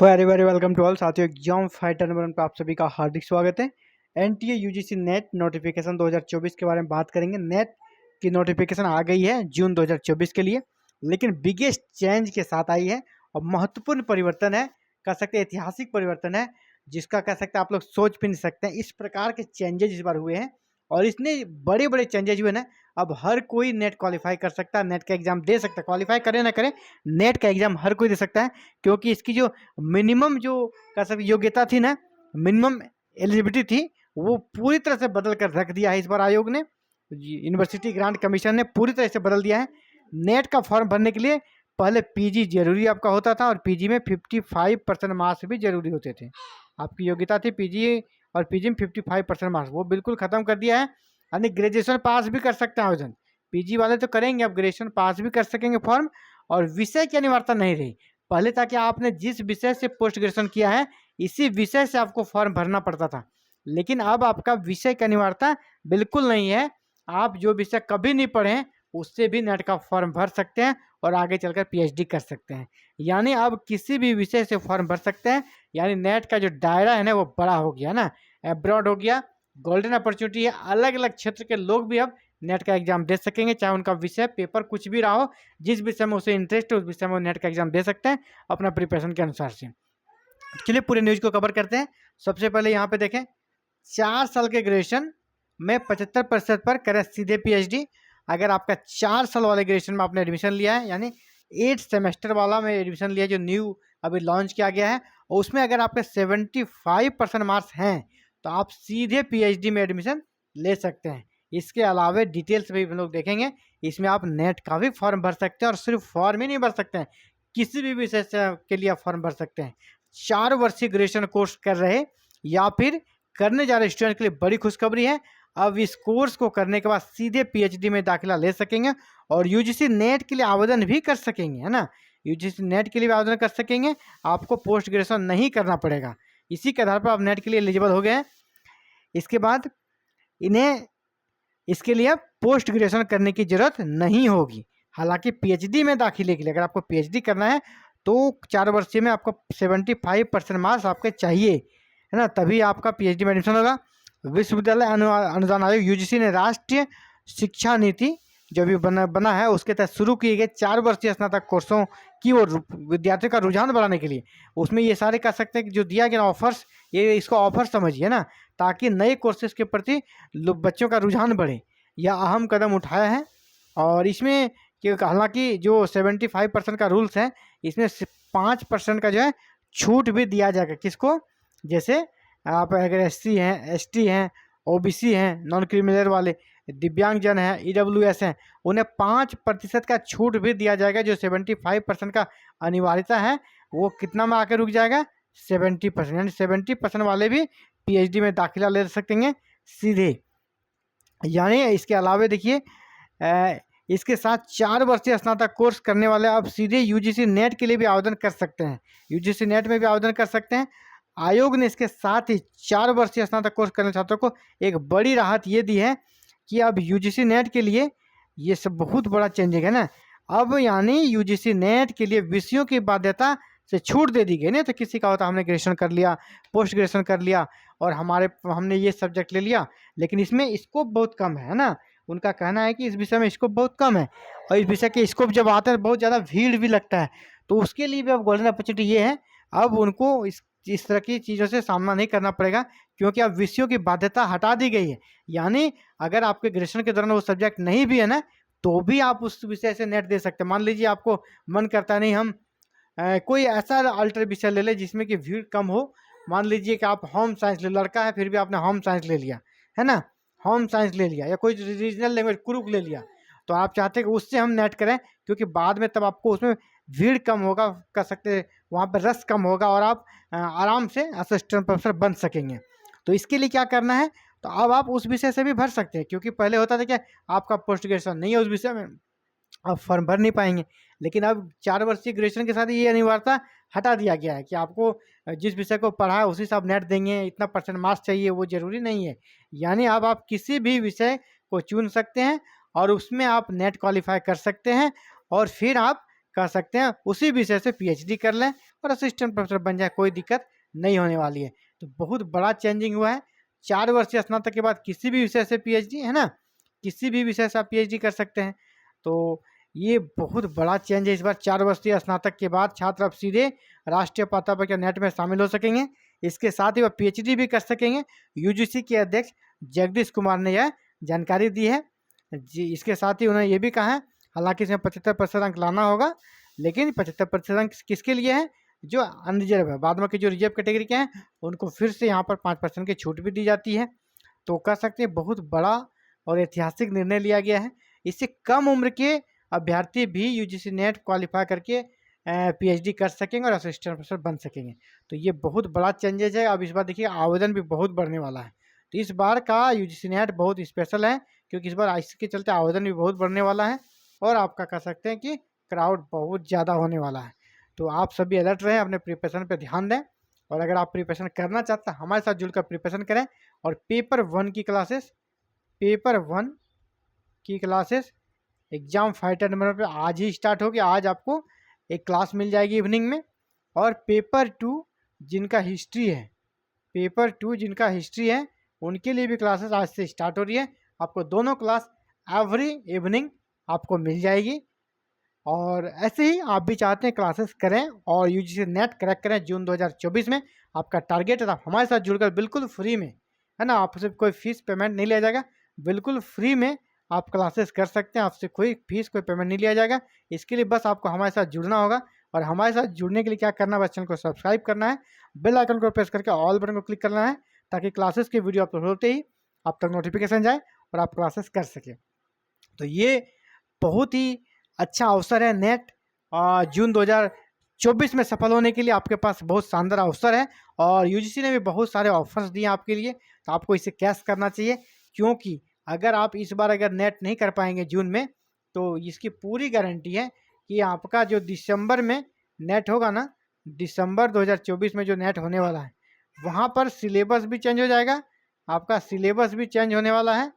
Very very welcome to all साथियों। Exam fighter number 1 पर आप सभी का हार्दिक स्वागत है। एनटीए यूजीसी नेट नोटिफिकेशन 2024 के बारे में बात करेंगे। नेट की नोटिफिकेशन आ गई है जून 2024 के लिए, लेकिन बिगेस्ट चेंज के साथ आई है और महत्वपूर्ण परिवर्तन है, कह सकते हैं ऐतिहासिक परिवर्तन है, जिसका कह सकते हैं आप लोग सोच भी नहीं सकते हैं। इस प्रकार के चेंजेज इस बार हुए हैं और इतने बड़े बड़े चेंजेज हुए ना, अब हर कोई नेट क्वालिफाई कर सकता है, नेट का एग्जाम दे सकता है। क्वालिफाई करे ना करे, नेट का एग्जाम हर कोई दे सकता है, क्योंकि इसकी जो मिनिमम जो कह सकते योग्यता थी ना, मिनिमम एलिजिबिलिटी थी, वो पूरी तरह से बदल कर रख दिया है इस बार आयोग ने। यूनिवर्सिटी ग्रांट कमीशन ने पूरी तरह से बदल दिया है। नेट का फॉर्म भरने के लिए पहले पीजी जरूरी आपका होता था और पीजी में 55% मार्क्स भी जरूरी होते थे। आपकी योग्यता थी पीजी और पीजी में 55% मार्क्स, वो बिल्कुल खत्म कर दिया है। यानी ग्रेजुएशन पास भी कर सकते हैं आवेदन, पीजी वाले तो करेंगे, अब ग्रेजुएशन पास भी कर सकेंगे फॉर्म। और विषय की अनिवार्यता नहीं रही पहले, ताकि आपने जिस विषय से पोस्ट ग्रेजुएशन किया है इसी विषय से आपको फॉर्म भरना पड़ता था, लेकिन अब आपका विषय की अनिवार्यता बिल्कुल नहीं है। आप जो विषय कभी नहीं पढ़े उससे भी नेट का फॉर्म भर सकते हैं और आगे चलकर पीएचडी कर सकते हैं। यानी अब किसी भी विषय से फॉर्म भर सकते हैं। यानी नेट का जो दायरा है ना, वो बड़ा हो गया ना, अब्रॉड हो गया, गोल्डन अपॉर्चुनिटी है। अलग अलग क्षेत्र के लोग भी अब नेट का एग्जाम दे सकेंगे, चाहे उनका विषय पेपर कुछ भी रहा हो, जिस विषय में उसे इंटरेस्ट है उस विषय में वो नेट का एग्जाम दे सकते हैं अपना प्रिपरेशन के अनुसार से। चलिए पूरे न्यूज को कवर करते हैं। सबसे पहले यहाँ पे देखें, 4 साल के ग्रेजुएशन में 75% पर करें सीधे पीएचडी। अगर आपका 4 साल वाले ग्रेजुएशन में आपने एडमिशन लिया है, यानी 8 सेमेस्टर वाला में एडमिशन लिया जो न्यू अभी लॉन्च किया गया है, और उसमें अगर आपके 75% मार्क्स हैं तो आप सीधे पीएचडी में एडमिशन ले सकते हैं। इसके अलावा डिटेल्स भी हम लोग देखेंगे। इसमें आप नेट का भी फॉर्म भर सकते हैं, और सिर्फ फॉर्म ही नहीं भर सकते हैं, किसी भी विषय के लिए आप फॉर्म भर सकते हैं। 4 वर्षीय ग्रेजुएशन कोर्स कर रहे या फिर करने जा रहे स्टूडेंट के लिए बड़ी खुशखबरी है। अब इस कोर्स को करने के बाद सीधे पीएचडी में दाखिला ले सकेंगे और यूजीसी नेट के लिए आवेदन भी कर सकेंगे, है ना। यूजीसी नेट के लिए भी आवेदन कर सकेंगे, आपको पोस्ट ग्रेजुएशन नहीं करना पड़ेगा। इसी के आधार पर आप नेट के लिए एलिजिबल हो गए हैं। इसके बाद इन्हें इसके लिए पोस्ट ग्रेजुएशन करने की जरूरत नहीं होगी। हालांकि पीएचडी में दाखिले के लिए अगर आपको पीएचडी करना है तो 4 वर्षीय में आपको 75% मार्क्स आपके चाहिए, है ना, तभी आपका पीएचडी में एडमिशन होगा। विश्वविद्यालय अनुदान आयोग यूजीसी ने राष्ट्रीय शिक्षा नीति जो भी बना है उसके तहत शुरू किए गए 4 वर्षीय स्नातक कोर्सों की ओर विद्यार्थियों का रुझान बढ़ाने के लिए, उसमें ये सारे कह सकते हैं कि जो दिया गया ऑफर्स, ये इसको ऑफर समझिए ना, ताकि नए कोर्सेज के प्रति बच्चों का रुझान बढ़े। यह अहम कदम उठाया है। और इसमें हालांकि जो 75% का रूल्स है, इसमें 5% का जो है छूट भी दिया जाएगा। किसको? जैसे आप अगर एससी हैं, एसटी हैं, ओबीसी हैं, नॉन क्रिमिनल वाले, दिव्यांगजन हैं, ईडब्ल्यूएस हैं, उन्हें 5% का छूट भी दिया जाएगा। जो 75% का अनिवार्यता है वो कितना में आकर रुक जाएगा? 70%। यानी 70% वाले भी पीएचडी में दाखिला ले सकेंगे सीधे। यानी इसके अलावा देखिए, इसके साथ 4 वर्षीय स्नातक कोर्स करने वाले अब सीधे यूजीसी नेट के लिए भी आवेदन कर सकते हैं, यूजीसी नेट में भी आवेदन कर सकते हैं। आयोग ने इसके साथ ही 4 वर्षीय स्नातक कोर्स करने छात्रों को एक बड़ी राहत ये दी है कि अब यूजीसी नेट के लिए ये सब बहुत बड़ा चेंजिंग है ना। अब यानी यूजीसी नेट के लिए विषयों की बाध्यता से छूट दे दी गई। नहीं तो किसी का होता हमने ग्रेजुएशन कर लिया, पोस्ट ग्रेजुएशन कर लिया और हमने ये सब्जेक्ट ले लिया, लेकिन इसमें स्कोप बहुत कम है ना। उनका कहना है कि इस विषय में स्कोप बहुत कम है, और इस विषय के स्कोप जब आता है बहुत ज़्यादा भीड़ भी लगता है, तो उसके लिए भी अब गोल्डन अपॉर्चुनिटी ये है, अब उनको इस तरह की चीज़ों से सामना नहीं करना पड़ेगा, क्योंकि अब विषयों की बाध्यता हटा दी गई है। यानी अगर आपके ग्रेजुएशन के दौरान वो सब्जेक्ट नहीं भी है ना, तो भी आप उस विषय से नेट दे सकते हैं। मान लीजिए आपको मन करता नहीं हम कोई ऐसा अल्टर विषय ले लें जिसमें कि भीड़ कम हो। मान लीजिए कि आप होम साइंस ले, लड़का है फिर भी आपने होम साइंस ले लिया, है ना, होम साइंस ले लिया, या कोई रीजनल लैंग्वेज कुरुक ले लिया, तो आप चाहते हैं कि उससे हम नेट करें, क्योंकि बाद में तब आपको उसमें भीड़ कम होगा, कर सकते वहाँ पर रस कम होगा और आप आराम से असिस्टेंट प्रोफेसर बन सकेंगे। तो इसके लिए क्या करना है, तो अब आप उस विषय से भी भर सकते हैं, क्योंकि पहले होता था कि आपका पोस्ट ग्रेजुएशन नहीं है उस विषय में, आप फॉर्म भर नहीं पाएंगे। लेकिन अब 4 वर्षीय ग्रेजुएशन के साथ ये अनिवार्यता हटा दिया गया है कि आपको जिस विषय को पढ़ा है उसी से आप नेट देंगे, इतना % मार्क्स चाहिए, वो ज़रूरी नहीं है। यानी अब आप किसी भी विषय को चुन सकते हैं और उसमें आप नेट क्वालिफाई कर सकते हैं, और फिर आप कर सकते हैं उसी विषय से पीएचडी कर लें और असिस्टेंट प्रोफेसर बन जाए, कोई दिक्कत नहीं होने वाली है। तो बहुत बड़ा चेंजिंग हुआ है। 4 वर्षीय स्नातक के बाद किसी भी विषय से पीएचडी, है ना, किसी भी विषय से आप पीएचडी कर सकते हैं। तो ये बहुत बड़ा चेंज है। इस बार 4 वर्षीय स्नातक के बाद छात्र अब सीधे राष्ट्रीय पात्रता परीक्षा नेट में शामिल हो सकेंगे। इसके साथ ही वह पीएचडी भी कर सकेंगे। यूजीसी के अध्यक्ष जगदीश कुमार ने यह जानकारी दी है जी। इसके साथ ही उन्होंने ये भी कहा है, हालांकि इसमें 75% अंक लाना होगा, लेकिन 75% अंक किसके लिए है? जो अनरिजर्व है। बाद में के जो रिजर्व कैटेगरी के हैं उनको फिर से यहाँ पर 5% की छूट भी दी जाती है। तो कह सकते हैं बहुत बड़ा और ऐतिहासिक निर्णय लिया गया है। इससे कम उम्र के अभ्यर्थी भी यूजीसी नेट क्वालिफाई करके पीएचडी कर सकेंगे और असिस्टेंट प्रोफेसर बन सकेंगे। तो ये बहुत बड़ा चेंजेज है। अब इस बार देखिए आवेदन भी बहुत बढ़ने वाला है। तो इस बार का यूजीसी नेट बहुत स्पेशल है, क्योंकि इस बार इसके चलते आवेदन भी बहुत बढ़ने वाला है और आपका कह सकते हैं कि क्राउड बहुत ज़्यादा होने वाला है। तो आप सभी अलर्ट रहें, अपने प्रिपरेशन पर ध्यान दें, और अगर आप प्रिपरेशन करना चाहते हैं हमारे साथ जुड़कर प्रिपरेशन करें। और पेपर 1 की क्लासेस एग्जाम फाइटर नंबर पे आज ही स्टार्ट होगी। आज आपको एक क्लास मिल जाएगी इवनिंग में। और पेपर 2 जिनका हिस्ट्री है उनके लिए भी क्लासेस आज से स्टार्ट हो रही है। आपको दोनों क्लास एवरी इवनिंग आपको मिल जाएगी। और ऐसे ही आप भी चाहते हैं क्लासेस करें और यूजीसी नेट क्रैक करें जून 2024 में, आपका टारगेट है, आप हमारे साथ जुड़कर बिल्कुल फ्री में, है ना, आपसे कोई फीस पेमेंट नहीं लिया जाएगा, बिल्कुल फ्री में आप क्लासेस कर सकते हैं। आपसे कोई फीस कोई पेमेंट नहीं लिया जाएगा। इसके लिए बस आपको हमारे साथ जुड़ना होगा। और हमारे साथ जुड़ने के लिए क्या करना है? बस चैनल को सब्सक्राइब करना है, बेल आइकन को प्रेस करके ऑल बटन को क्लिक करना है, ताकि क्लासेस की वीडियो अपलोड होते ही आप तक नोटिफिकेशन जाए और आप क्लासेस कर सकें। तो ये बहुत ही अच्छा अवसर है। नेट जून 2024 में सफल होने के लिए आपके पास बहुत शानदार अवसर है। और यूजीसी ने भी बहुत सारे ऑफर्स दिए आपके लिए, तो आपको इसे कैश करना चाहिए। क्योंकि अगर आप इस बार अगर नेट नहीं कर पाएंगे जून में, तो इसकी पूरी गारंटी है कि आपका जो दिसंबर में नेट होगा ना, दिसंबर 2024 में जो नेट होने वाला है, वहाँ पर सिलेबस भी चेंज हो जाएगा, आपका सिलेबस भी चेंज होने वाला है,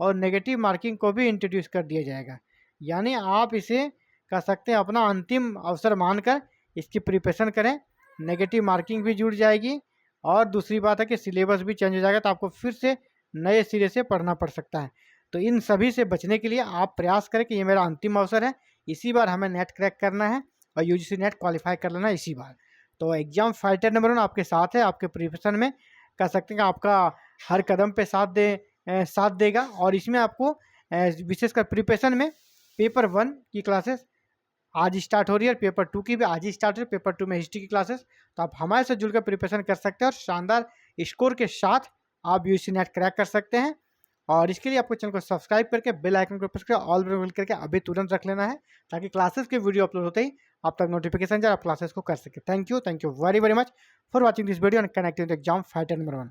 और नेगेटिव मार्किंग को भी इंट्रोड्यूस कर दिया जाएगा। यानी आप इसे कह सकते हैं अपना अंतिम अवसर मानकर इसकी प्रिपरेशन करें। नेगेटिव मार्किंग भी जुड़ जाएगी, और दूसरी बात है कि सिलेबस भी चेंज हो जाएगा, तो आपको फिर से नए सिरे से पढ़ना पड़ सकता है। तो इन सभी से बचने के लिए आप प्रयास करें कि ये मेरा अंतिम अवसर है, इसी बार हमें नेट क्रैक करना है और यूजीसी नेट क्वालिफाई कर लेना है इसी बार। तो एग्जाम फाइटर नंबर 1 आपके साथ है, आपके प्रिपरेशन में कह सकते हैं कि आपका हर कदम पे साथ देगा। और इसमें आपको विशेषकर प्रिपरेशन में पेपर 1 की क्लासेस आज स्टार्ट हो रही है, पेपर 2 की भी आज ही स्टार्ट हो रही है। पेपर 2 में हिस्ट्री की क्लासेस, तो आप हमारे साथ जुड़कर प्रिपरेशन कर सकते हैं और शानदार स्कोर के साथ आप यूजीसी नेट क्रैक कर सकते हैं। और इसके लिए आपको चैनल को सब्सक्राइब करके बेल आइकन को प्रेस करके ऑल बटन क्लिक करके अभी तुरंत रख लेना है, ताकि क्लासेस के वीडियो अपलोड होते ही आप तक नोटिफिकेशन जाए, आप क्लासेस को कर सके। Thank you very very much for watching this video and connecting the exam fighter number 1।